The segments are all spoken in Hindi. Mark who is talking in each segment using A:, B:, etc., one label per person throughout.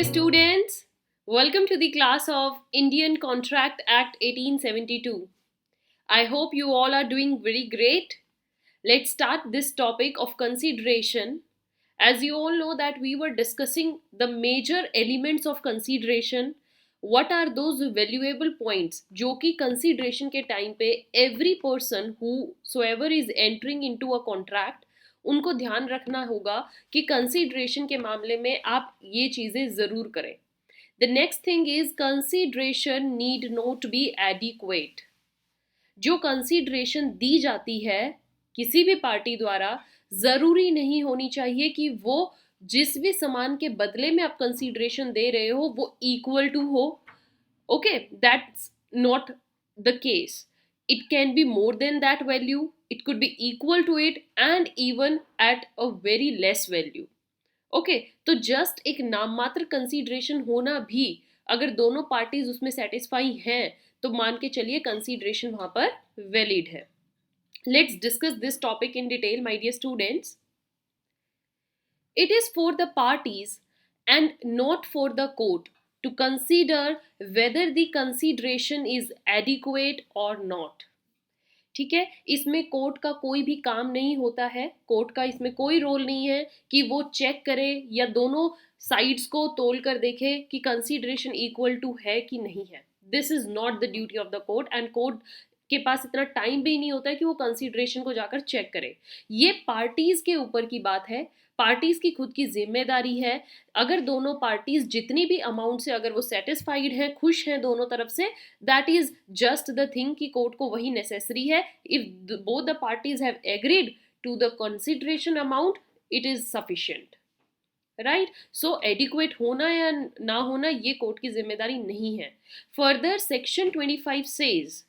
A: dear students, welcome to the class of Indian Contract Act 1872. I hope you all are doing very great. Let's start this topic of consideration. As you all know that we were discussing the major elements of consideration. What are those valuable points जो कि consideration के time पे every person whosoever is entering into a contract उनको ध्यान रखना होगा कि कंसीडरेशन के मामले में आप ये चीजें जरूर करें. The next thing is consideration need not be adequate. जो कंसीडरेशन दी जाती है किसी भी पार्टी द्वारा जरूरी नहीं होनी चाहिए कि वो जिस भी सामान के बदले में आप कंसीडरेशन दे रहे हो वो इक्वल टू हो. Okay, that's not the case. It can be more than that value, it could be equal to it and even at a very less value. Okay, तो जस्ट एक नाम मात्र कंसीडरेशन होना भी अगर दोनों पार्टीज उसमें सेटिस्फाई हैं तो मान के चलिए कंसीडरेशन वहां पर वैलिड है. Let's discuss this topic in detail my dear students. It is for the parties and not for the court to consider whether the consideration is adequate or not. ठीक है, इसमें कोर्ट का कोई भी काम नहीं होता है. कोर्ट का इसमें कोई रोल नहीं है कि वो चेक करे या दोनों साइड्स को तोल कर देखे कि कंसीडरेशन इक्वल टू है कि नहीं है. This is not the duty of the court and court के पास इतना टाइम भी नहीं होता है कि वो कंसीडरेशन को जाकर चेक करे. ये पार्टीज के ऊपर की बात है, पार्टीज की खुद की जिम्मेदारी है. अगर दोनों पार्टीज जितनी भी अमाउंट से अगर वो सेटिस्फाइड हैं, खुश हैं दोनों तरफ से, that is just the thing कि कोर्ट को वही नेसेसरी है. If both the parties have agreed to the consideration amount it is sufficient. Right, so adequate होना या ना होना ये कोर्ट की जिम्मेदारी नहीं है. Further section 25 says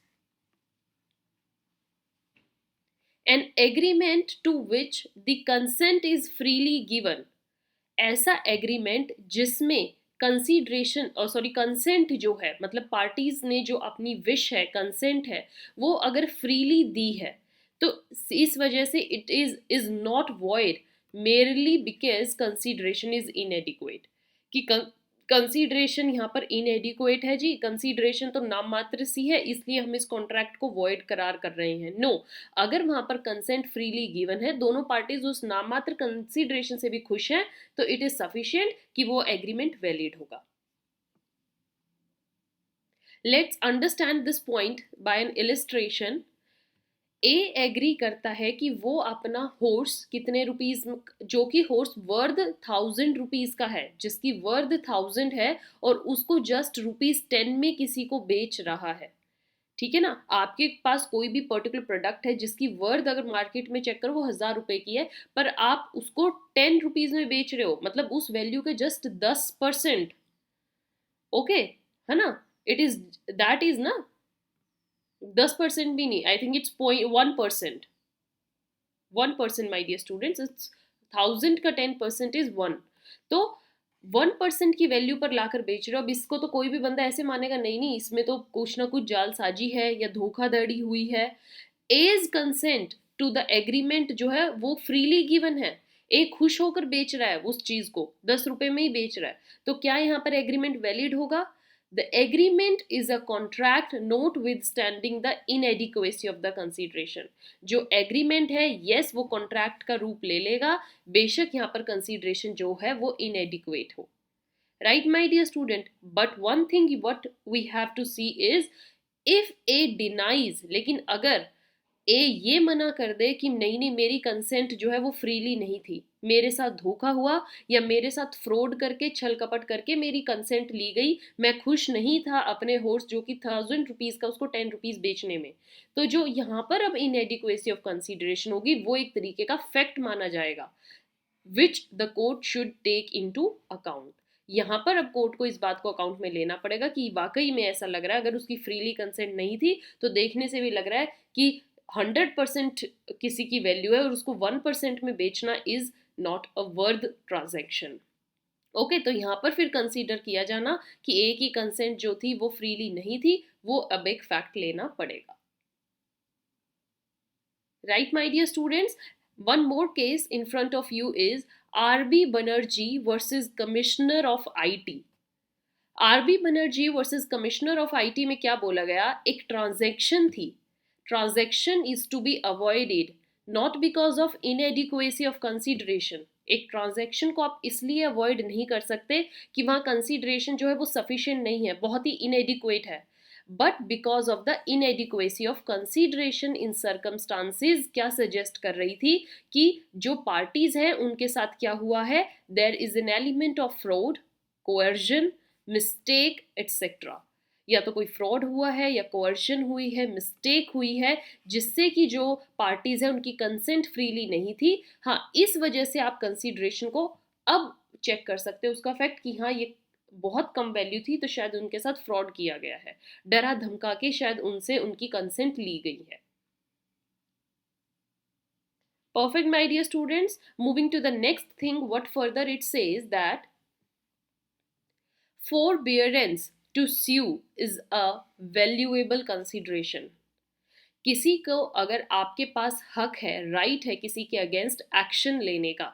A: an agreement to which the consent is freely given. ऐसा एग्रीमेंट जिसमें कंसीडरेशन कंसेंट जो है मतलब पार्टीज ने जो अपनी विश है, कंसेंट है, वो अगर फ्रीली दी है तो इस वजह से it is not void merely because consideration is इनएडिक्वेट. कि कंसीडरेशन यहाँ पर इनएडिक्वेट है जी, कंसीडरेशन तो नाम मात्र सी है इसलिए हम इस कॉन्ट्रैक्ट को वॉइड करार कर रहे हैं. नो, अगर वहां पर कंसेंट फ्रीली गिवन है, दोनों पार्टीज उस नाम मात्र कंसीडरेशन से भी खुश हैं तो इट इज सफिशिएंट कि वो एग्रीमेंट वैलिड होगा. Let's understand this point by an illustration. A agree करता है कि वो अपना हॉर्स कितने रुपीज, जो कि हॉर्स वर्थ 1000 रुपीज का है, जिसकी वर्थ 1000 है और उसको जस्ट ₹10 में किसी को बेच रहा है. ठीक है ना, आपके पास कोई भी पर्टिकुलर प्रोडक्ट है जिसकी वर्थ अगर मार्केट में चेक करो वो 1000 रुपए की है, पर आप उसको 10 रुपीज में बेच रहे हो, मतलब उस वैल्यू के जस्ट 10%. ओके, है ना, इट इज दैट इज ना 10% भी नहीं, I think it's 1%. 1% my dear students, it's 1000 का 10% इज 1. तो 1% की वैल्यू पर लाकर बेच रहे हो. अब इसको तो कोई भी बंदा ऐसे मानेगा नहीं नहीं इसमें तो कुछ ना कुछ जालसाजी है या धोखाधड़ी हुई है. As consent to the agreement जो है वो फ्रीली गिवन है. एक खुश होकर बेच रहा है उस चीज को, 10 रुपए में ही बेच रहा है, तो क्या यहाँ पर एग्रीमेंट वैलिड होगा? The agreement is a contract notwithstanding the inadequacy of the consideration. जो एग्रीमेंट है यस वो कॉन्ट्रैक्ट का रूप ले लेगा बेशक यहाँ पर कंसीडरेशन जो है वो inadequate हो. Right my dear student, but one thing what we have to see is if A denies, लेकिन अगर ए ये मना कर दे कि नहीं नहीं मेरी कंसेंट जो है वो फ्रीली नहीं थी, मेरे साथ धोखा हुआ या मेरे साथ फ्रॉड करके छल कपट करके मेरी कंसेंट ली गई, मैं खुश नहीं था अपने हॉर्स जो कि 1000 रुपीज का उसको 10 रुपीज बेचने में, तो जो यहाँ पर अब इनएडिक्वेसी ऑफ कंसीडरेशन होगी वो एक तरीके का फैक्ट माना जाएगा which the court should take into account. यहाँ पर अब कोर्ट को इस बात को अकाउंट में लेना पड़ेगा कि वाकई में ऐसा लग रहा है, अगर उसकी फ्रीली कंसेंट नहीं थी तो देखने से भी लग रहा है कि 100% किसी की वैल्यू है और उसको 1% में बेचना is not a worth transaction. Okay, तो यहाँ पर फिर कंसीडर किया जाना कि ए की कंसेंट जो थी वो फ्रीली नहीं थी, वो अब एक फैक्ट लेना पड़ेगा. Right my dear students, one more case in front of you is R B Banerjee versus commissioner of IT. R B Banerjee versus commissioner of IT में क्या बोला गया, एक ट्रांजैक्शन थी। Transaction is to be avoided not because of inadequacy of consideration. एक ट्रांजैक्शन को आप इसलिए अवॉइड नहीं कर सकते कि वहां कंसिडरेशन जो है वो सफिशिएंट नहीं है, बहुत ही इनएडिक्वेट है, but because of the inadequacy of consideration in circumstances. क्या सजेस्ट कर रही थी कि जो पार्टीज हैं उनके साथ क्या हुआ है, there is an element of fraud, coercion, mistake etcetera. या तो कोई फ्रॉड हुआ है या कोअर्शन हुई है, मिस्टेक हुई है, जिससे कि जो पार्टीज है उनकी कंसेंट फ्रीली नहीं थी। हाँ, इस वजह से आप कंसिडरेशन को अब चेक कर सकते हो उसका फैक्ट कि हाँ ये बहुत कम वैल्यू थी तो शायद उनके साथ फ्रॉड किया गया है, डरा धमका के शायद उनसे उनकी कंसेंट ली गई है। Perfect, my dear students. Moving to the next thing, what further it says that forbearance to sue is a valuable consideration. किसी को अगर आपके पास हक है, राइट है किसी के अगेंस्ट एक्शन लेने का,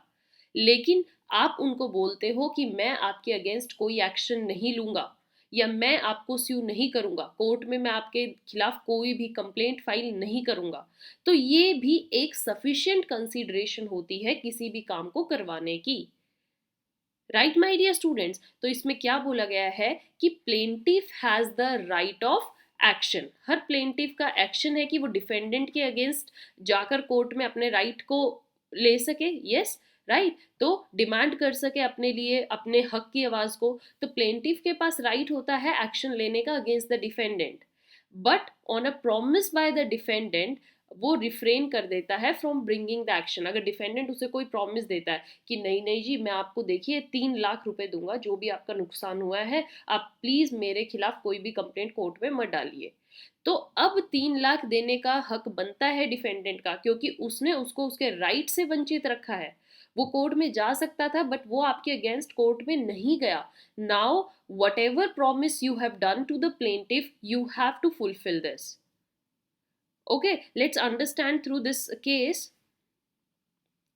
A: लेकिन आप उनको बोलते हो कि मैं आपके अगेंस्ट कोई एक्शन नहीं लूंगा या मैं आपको स्यू नहीं करूंगा, कोर्ट में मैं आपके खिलाफ कोई भी कंप्लेंट फाइल नहीं करूंगा, तो ये भी एक सफिशिएंट कंसीडरेशन होती है किसी भी काम को करवाने की। राइट माय डियर स्टूडेंट्स, तो इसमें क्या बोला गया है कि plaintiff has the right of action. Her plaintiff का एक्शन है कि वो डिफेंडेंट के अगेंस्ट जाकर कोर्ट में अपने राइट को ले सके। यस, राइट, तो डिमांड कर सके अपने लिए अपने हक की आवाज को। तो प्लेंटिफ के पास राइट होता है एक्शन लेने का against the defendant, but on a promise by the defendant वो रिफ्रेन कर देता है फ्रॉम ब्रिंगिंग द एक्शन। अगर डिफेंडेंट उसे कोई प्रॉमिस देता है कि नहीं नहीं जी मैं आपको देखिए 3 लाख रुपए दूंगा, जो भी आपका नुकसान हुआ है आप प्लीज मेरे खिलाफ कोई भी कंप्लेंट कोर्ट में मत डालिए, तो अब 3 लाख देने का हक बनता है डिफेंडेंट का, क्योंकि उसने उसको उसके राइट से वंचित रखा है। वो कोर्ट में जा सकता था बट वो आपके अगेंस्ट कोर्ट में नहीं गया। Now whatever promise you have done to the plaintiff, you have to fulfill this. Okay, let's understand through this case.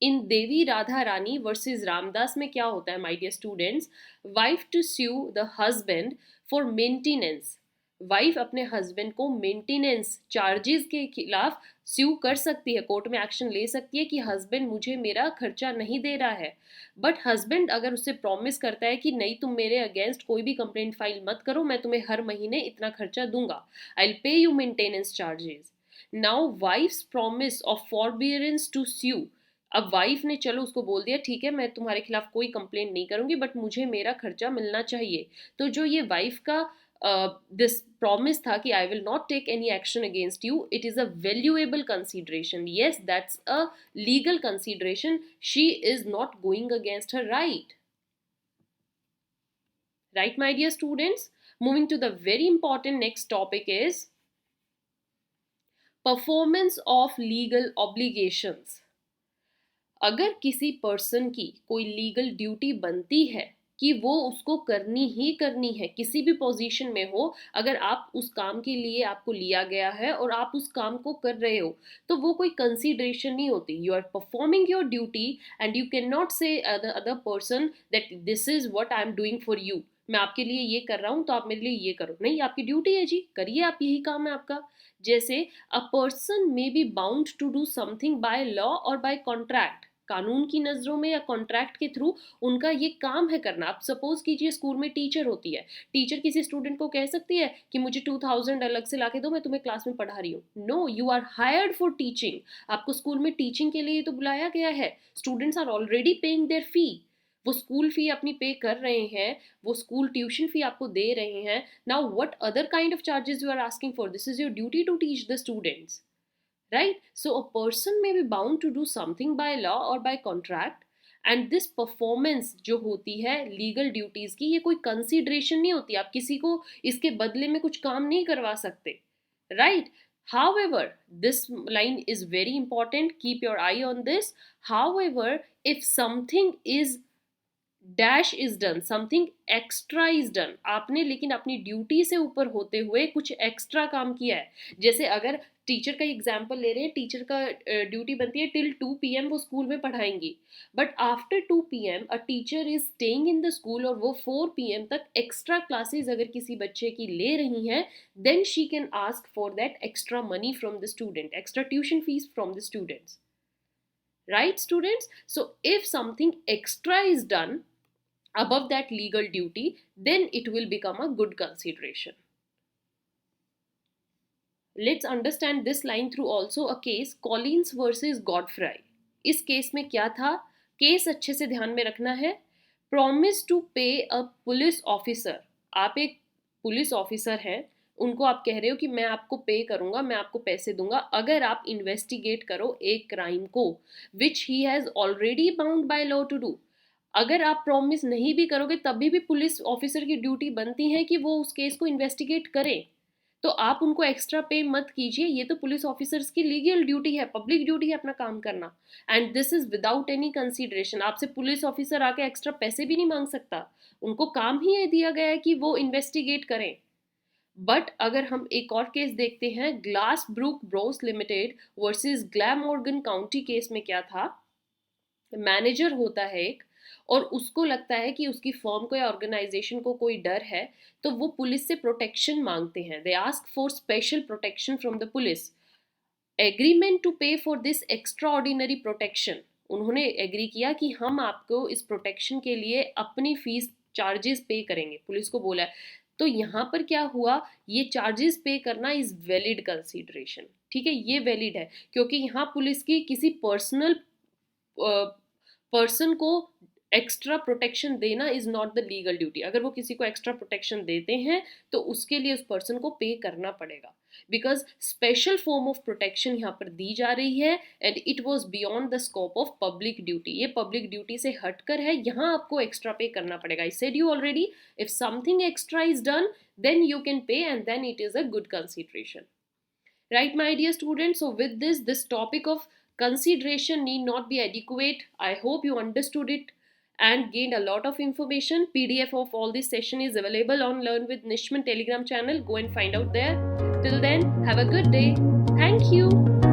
A: In Devi Radha Rani versus Ramdas में क्या होता है my dear students, wife to sue the husband for maintenance. Wife अपने हस्बैंड को मेंटेनेंस चार्जेस के खिलाफ स्यू कर सकती है, कोर्ट में एक्शन ले सकती है कि हस्बैंड मुझे मेरा खर्चा नहीं दे रहा है। बट हस्बैंड अगर उससे प्रॉमिस करता है कि नहीं तुम मेरे अगेंस्ट कोई भी कंप्लेंट फाइल मत करो, मैं तुम्हें हर महीने इतना खर्चा दूंगा, I will pay you maintenance charges. Now wife's promise of forbearance to sue. अब वाइफ ने चलो उसको बोल दिया ठीक है मैं तुम्हारे खिलाफ कोई कंप्लेंट नहीं करूंगी बट मुझे मेरा खर्चा मिलना चाहिए, तो जो ये वाइफ का दिस प्रॉमिस था कि I will not take any action against you, it is a valuable consideration. Yes, that's a legal consideration, she is not going against her right. Right my dear students, moving to the very important next topic is performance of legal obligations. अगर किसी पर्सन की कोई लीगल ड्यूटी बनती है कि वो उसको करनी ही करनी है, किसी भी पोजीशन में हो, अगर आप उस काम के लिए आपको लिया गया है और आप उस काम को कर रहे हो, तो वो कोई कंसीडरेशन नहीं होती। You are performing your duty and you can not say other person that this is what I am doing for you, मैं आपके लिए ये कर रहा हूँ तो आप मेरे लिए ये करो। नहीं, आपकी ड्यूटी है जी, करिए, आप यही काम है आपका। जैसे a person may be bound to do something by law और बाय कॉन्ट्रैक्ट, कानून की नजरों में या कॉन्ट्रैक्ट के थ्रू उनका ये काम है करना। आप सपोज कीजिए स्कूल में टीचर होती है, टीचर किसी स्टूडेंट को कह सकती है कि मुझे 2000 अलग से लाके दो, मैं तुम्हें क्लास में पढ़ा रही हूँ। No, you are hired for teaching, आपको स्कूल में टीचिंग के लिए तो बुलाया गया है। Students are already paying their fee, वो स्कूल फी अपनी पे कर रहे हैं, वो स्कूल ट्यूशन फी आपको दे रहे हैं। Now what other kind of charges you are asking for, this is your duty to teach the students, right? So a person may be bound to do something by law or by contract, and this performance जो होती है लीगल ड्यूटीज की, ये कोई कंसीडरेशन नहीं होती, आप किसी को इसके बदले में कुछ काम नहीं करवा सकते, right? However, this line is very important, keep your eye on this. However, if something is dash is done, something extra is done, आपने लेकिन अपनी ड्यूटी से ऊपर होते हुए कुछ एक्स्ट्रा काम किया है। जैसे अगर टीचर का एग्जाम्पल ले रहे हैं, टीचर का ड्यूटी बनती है टिल 2 PM वो स्कूल में पढ़ाएंगी, but after 2 PM a teacher is staying in the school और वो 4 PM तक एक्स्ट्रा क्लासेस अगर किसी बच्चे की ले रही हैं, then she can ask for that extra money from the student, extra tuition fees from the students, right students? So if something extra is done above that legal duty, then it will become a good consideration. Let's understand this line through also a case, Collins versus Godfrey. इस केस में क्या था, केस अच्छे से ध्यान में रखना है। प्रॉमिस टू पे अ पुलिस ऑफिसर, आप एक पुलिस ऑफिसर हैं, उनको आप कह रहे हो कि मैं आपको पे करूंगा, मैं आपको पैसे दूंगा अगर आप इन्वेस्टिगेट करो एक क्राइम को which he has already bound by law to do. अगर आप प्रॉमिस नहीं भी करोगे तभी भी पुलिस ऑफिसर की ड्यूटी बनती है कि वो उस केस को इन्वेस्टिगेट करें, तो आप उनको एक्स्ट्रा पे मत कीजिए, ये तो पुलिस ऑफिसर्स की लीगल ड्यूटी है, पब्लिक ड्यूटी है अपना काम करना, and this is without any consideration. आपसे पुलिस ऑफिसर आके एक्स्ट्रा पैसे भी नहीं मांग सकता, उनको काम ही ये दिया गया है कि वो इन्वेस्टिगेट करें। बट अगर हम एक और केस देखते हैं, Glasbrook Bros limited versus Glamorgan County case में क्या था, मैनेजर होता है एक और उसको लगता है कि उसकी फर्म को या ऑर्गेनाइजेशन को कोई डर है, तो वो पुलिस से प्रोटेक्शन मांगते हैं, they ask for special protection from the police, agreement to pay for this extraordinary protection, उन्होंने एग्री किया कि हम आपको इस प्रोटेक्शन के लिए अपनी फीस चार्जेस पे करेंगे, पुलिस को बोला है। तो यहाँ पर क्या हुआ, ये चार्जेस पे करना इज वैलिड कंसीडरेशन, ठीक है, ये वैलिड है क्योंकि यहाँ पुलिस की किसी पर्सनल पर्सन को एक्स्ट्रा प्रोटेक्शन देना is not the legal duty. अगर वो किसी को एक्स्ट्रा प्रोटेक्शन देते हैं तो उसके लिए उस पर्सन को पे करना पड़ेगा, because special form of protection यहाँ पर दी जा रही है and it was beyond the scope of public duty, ये पब्लिक ड्यूटी से हटकर है, यहाँ आपको एक्स्ट्रा पे करना पड़ेगा। I said you already, if something extra is done then you can pay and then it is a good consideration, right my dear students? So with this topic of consideration need not be adequate. I hope you understood it and gained a lot of information. PDF of all this session is available on Learn with Nishman Telegram channel, go and find out there. Till then, have a good day. Thank you.